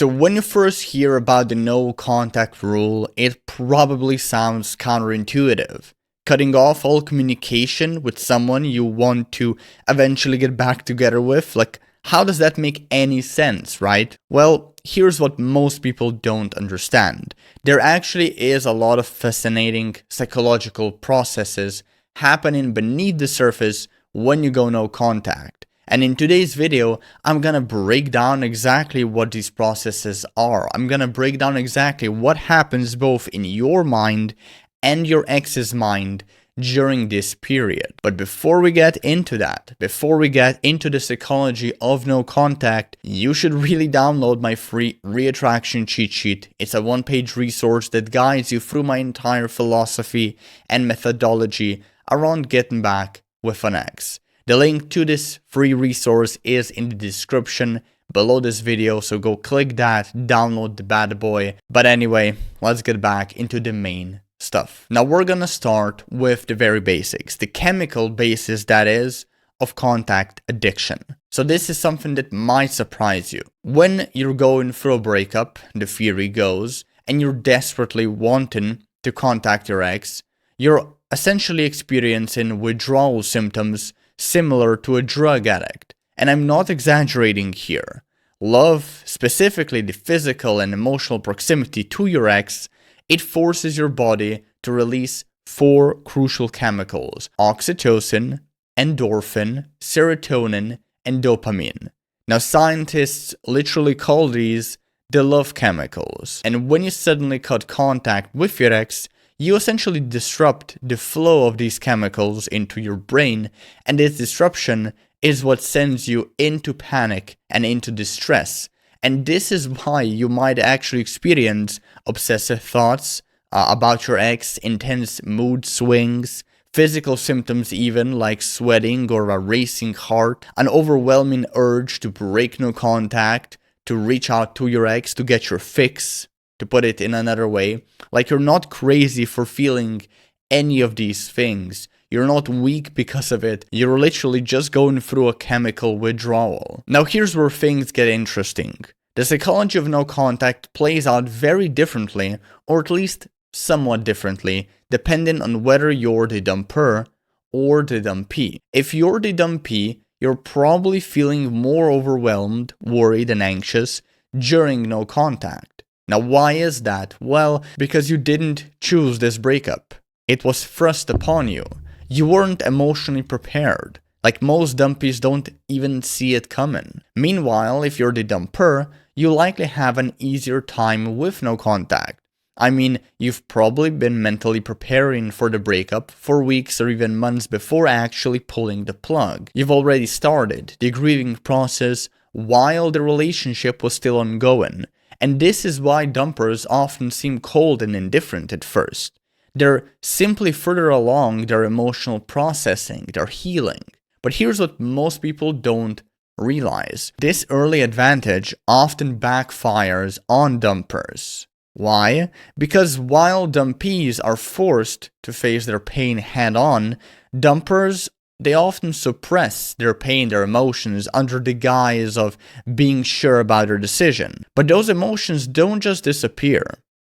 So when you first hear about the no contact rule, it probably sounds counterintuitive. Cutting off all communication with someone you want to eventually get back together with, like, how does that make any sense, right? Well, here's what most people don't understand. There actually is a lot of fascinating psychological processes happening beneath the surface when you go no contact. And in today's video, I'm gonna break down exactly what these processes are. I'm gonna break down exactly what happens both in your mind and your ex's mind during this period. But before we get into that, before we get into the psychology of no contact, you should really download my free reattraction cheat sheet. It's a one-page resource that guides you through my entire philosophy and methodology around getting back with an ex. The link to this free resource is in the description below this video, so go click that, download the bad boy. But anyway, let's get back into the main stuff. Now we're gonna start with the very basics, the chemical basis, that is, of contact addiction. So this is something that might surprise you. When you're going through a breakup, the theory goes, and you're desperately wanting to contact your ex, you're essentially experiencing withdrawal symptoms similar to a drug addict. And I'm not exaggerating here. Love, specifically the physical and emotional proximity to your ex, it forces your body to release 4 crucial chemicals: oxytocin, endorphin, serotonin, and dopamine. Now scientists literally call these the love chemicals. And when you suddenly cut contact with your ex, you essentially disrupt the flow of these chemicals into your brain, and this disruption is what sends you into panic and into distress. And this is why you might actually experience obsessive thoughts about your ex, intense mood swings, physical symptoms even like sweating or a racing heart, an overwhelming urge to break no contact, to reach out to your ex to get your fix. To put it in another way, like, you're not crazy for feeling any of these things. You're not weak because of it. You're literally just going through a chemical withdrawal. Now here's where things get interesting. The psychology of no contact plays out very differently, or at least somewhat differently, depending on whether you're the dumper or the dumpee. If you're the dumpee, you're probably feeling more overwhelmed, worried, and anxious during no contact. Now, why is that? Well, because you didn't choose this breakup. It was thrust upon you. You weren't emotionally prepared. Like, most dumpies don't even see it coming. Meanwhile, if you're the dumper, you likely have an easier time with no contact. I mean, you've probably been mentally preparing for the breakup for weeks or even months before actually pulling the plug. You've already started the grieving process while the relationship was still ongoing. And this is why dumpers often seem cold and indifferent at first. They're simply further along their emotional processing, their healing. But here's what most people don't realize. This early advantage often backfires on dumpers. Why? Because while dumpees are forced to face their pain head-on, dumpers, they often suppress their pain, their emotions, under the guise of being sure about their decision. But those emotions don't just disappear.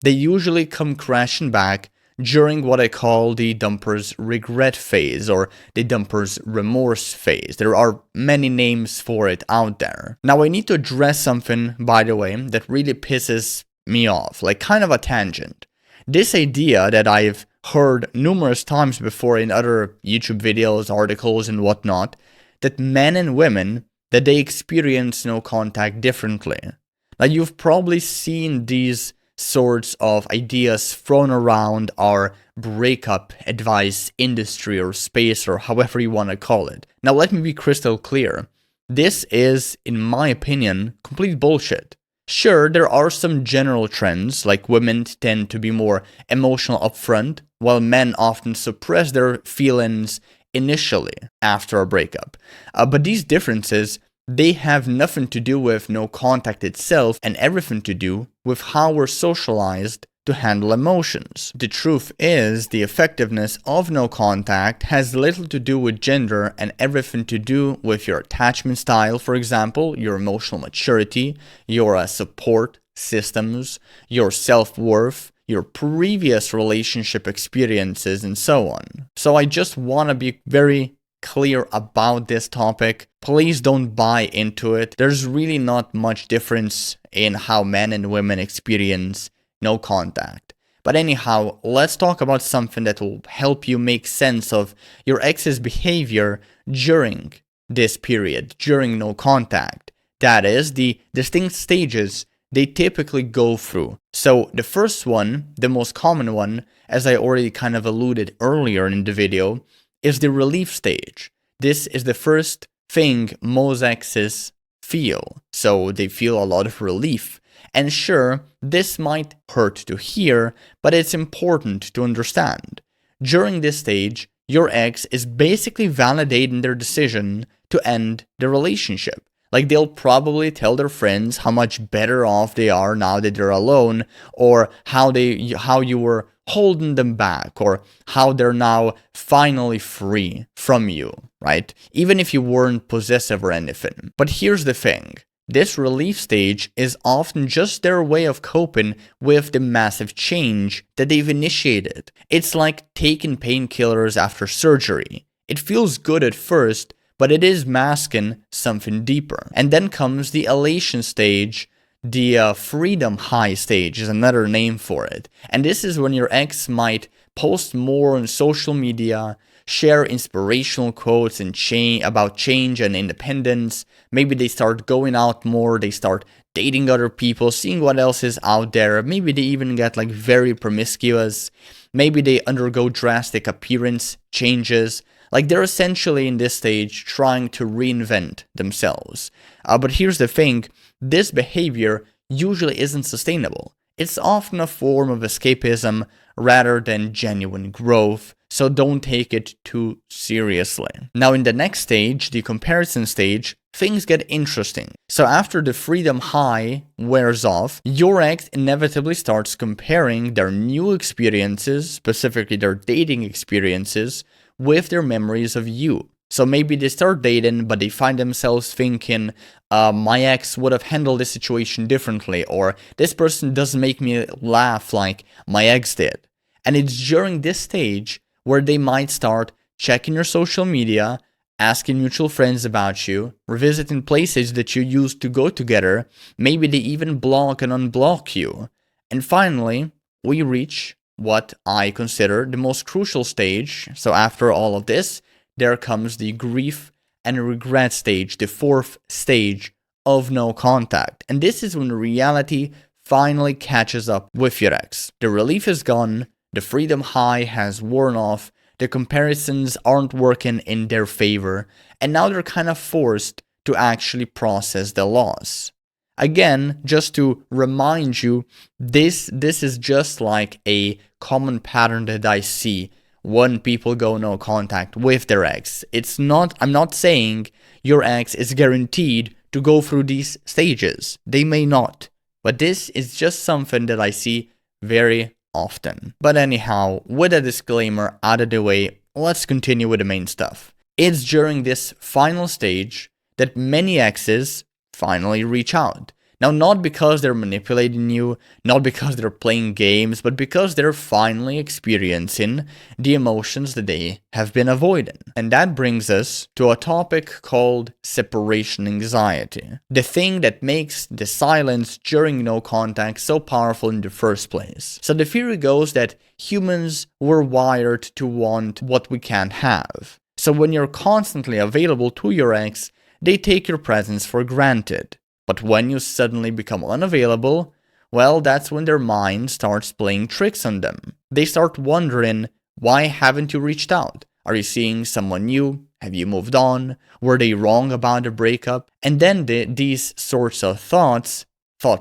They usually come crashing back during what I call the dumper's regret phase, or the dumper's remorse phase. There are many names for it out there. Now I need to address something, by the way, that really pisses me off, like kind of a tangent. This idea that I've heard numerous times before in other YouTube videos, articles, and whatnot, that men and women, that they experience no contact differently. Now, you've probably seen these sorts of ideas thrown around our breakup advice industry or space, or however you want to call it. Now, let me be crystal clear. This is, in my opinion, complete bullshit. Sure, there are some general trends, like women tend to be more emotional upfront, while men often suppress their feelings initially after a breakup. But these differences, they have nothing to do with no contact itself, and everything to do with how we're socialized to handle emotions. The truth is, the effectiveness of no contact has little to do with gender and everything to do with your attachment style, for example, your emotional maturity, your support systems, your self-worth, your previous relationship experiences, and so on. So I just want to be very clear about this topic. Please don't buy into it. There's really not much difference in how men and women experience no contact. But anyhow, let's talk about something that will help you make sense of your ex's behavior during this period, during no contact. That is, the distinct stages they typically go through. So the first one, the most common one, as I already kind of alluded earlier in the video, is the relief stage. This is the first thing most exes feel. So they feel a lot of relief. And sure, this might hurt to hear, but it's important to understand. During this stage, your ex is basically validating their decision to end the relationship. Like, they'll probably tell their friends how much better off they are now that they're alone, or how you were holding them back, or how they're now finally free from you, right? Even if you weren't possessive or anything. But here's the thing. This relief stage is often just their way of coping with the massive change that they've initiated. It's like taking painkillers after surgery. It feels good at first, but it is masking something deeper. And then comes the elation stage. The freedom high stage is another name for it. And this is when your ex might post more on social media, share inspirational quotes and about change and independence. Maybe they start going out more, they start dating other people, seeing what else is out there. Maybe they even get like very promiscuous. Maybe they undergo drastic appearance changes. Like, they're essentially in this stage trying to reinvent themselves. But here's the thing, this behavior usually isn't sustainable. It's often a form of escapism rather than genuine growth, so don't take it too seriously. Now, in the next stage, the comparison stage, things get interesting. So after the freedom high wears off, your ex inevitably starts comparing their new experiences, specifically their dating experiences, with their memories of you. So maybe they start dating, but they find themselves thinking, my ex would have handled this situation differently, or this person doesn't make me laugh like my ex did. And it's during this stage where they might start checking your social media, asking mutual friends about you, revisiting places that you used to go together. Maybe they even block and unblock you. And finally, we reach what I consider the most crucial stage. So after all of this, there comes the grief and regret stage, the fourth stage of no contact. And this is when reality finally catches up with your ex. The relief is gone, the freedom high has worn off, the comparisons aren't working in their favor, and now they're kind of forced to actually process the loss. Again, just to remind you, this is just like a common pattern that I see when people go no contact with their ex. I'm not saying your ex is guaranteed to go through these stages. They may not. But this is just something that I see very often. But anyhow, with a disclaimer out of the way, let's continue with the main stuff. It's during this final stage that many exes finally reach out. Now, not because they're manipulating you, not because they're playing games, but because they're finally experiencing the emotions that they have been avoiding. And that brings us to a topic called separation anxiety. The thing that makes the silence during no contact so powerful in the first place. So the theory goes that humans were wired to want what we can't have. So when you're constantly available to your ex, they take your presence for granted. But when you suddenly become unavailable, well, that's when their mind starts playing tricks on them. They start wondering, why haven't you reached out? Are you seeing someone new? Have you moved on? Were they wrong about the breakup? And then these sorts of thought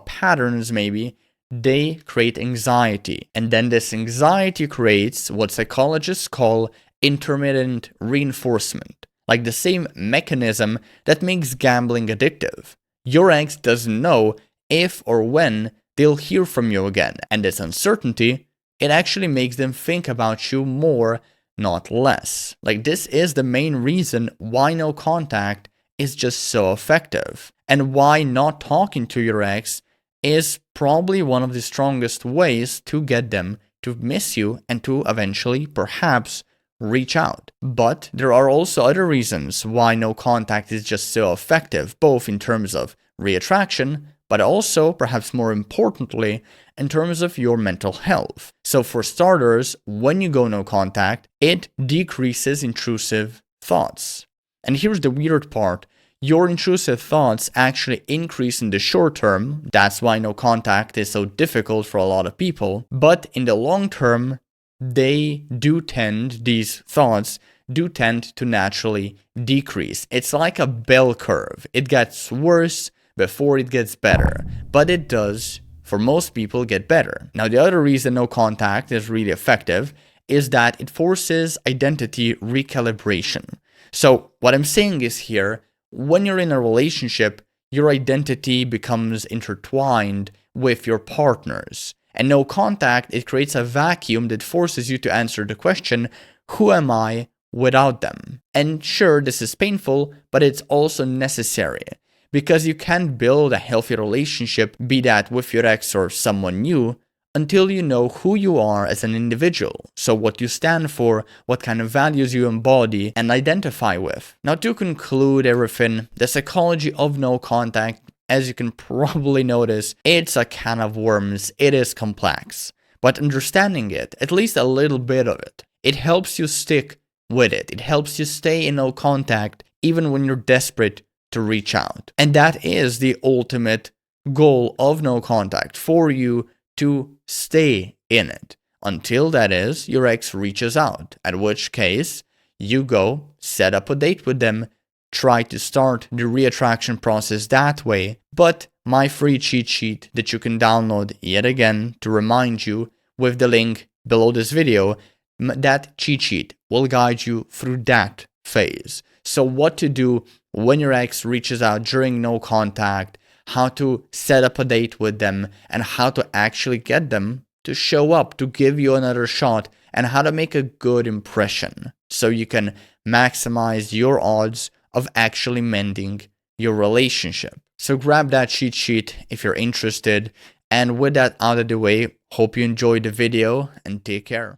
patterns maybe, they create anxiety. And then this anxiety creates what psychologists call intermittent reinforcement, like the same mechanism that makes gambling addictive. Your ex doesn't know if or when they'll hear from you again. And this uncertainty, it actually makes them think about you more, not less. Like, this is the main reason why no contact is just so effective, and why not talking to your ex is probably one of the strongest ways to get them to miss you and to eventually perhaps reach out. But there are also other reasons why no contact is just so effective, both in terms of reattraction, but also, perhaps more importantly, in terms of your mental health. So for starters, when you go no contact, it decreases intrusive thoughts. And here's the weird part. Your intrusive thoughts actually increase in the short term. That's why no contact is so difficult for a lot of people. But in the long term, these thoughts do tend to naturally decrease. It's like a bell curve. It gets worse before it gets better. But it does, for most people, get better. Now, the other reason no contact is really effective is that it forces identity recalibration. So what I'm saying is here, when you're in a relationship, your identity becomes intertwined with your partner's. And no contact, it creates a vacuum that forces you to answer the question, who am I without them? And sure, this is painful, but it's also necessary. Because you can't build a healthy relationship, be that with your ex or someone new, until you know who you are as an individual. So what you stand for, what kind of values you embody and identify with. Now, to conclude everything, the psychology of no contact, as you can probably notice, it's a can of worms. It is complex. But understanding it, at least a little bit of it, it helps you stick with it. It helps you stay in no contact even when you're desperate to reach out. And that is the ultimate goal of no contact, for you to stay in it until, that is, your ex reaches out, at which case you go set up a date with them, try to start the reattraction process that way. But my free cheat sheet that you can download yet again to remind you with the link below this video, that cheat sheet will guide you through that phase. So what to do when your ex reaches out during no contact, how to set up a date with them, and how to actually get them to show up, to give you another shot, and how to make a good impression so you can maximize your odds of actually mending your relationship. So grab that cheat sheet if you're interested. And with that out of the way, hope you enjoyed the video and take care.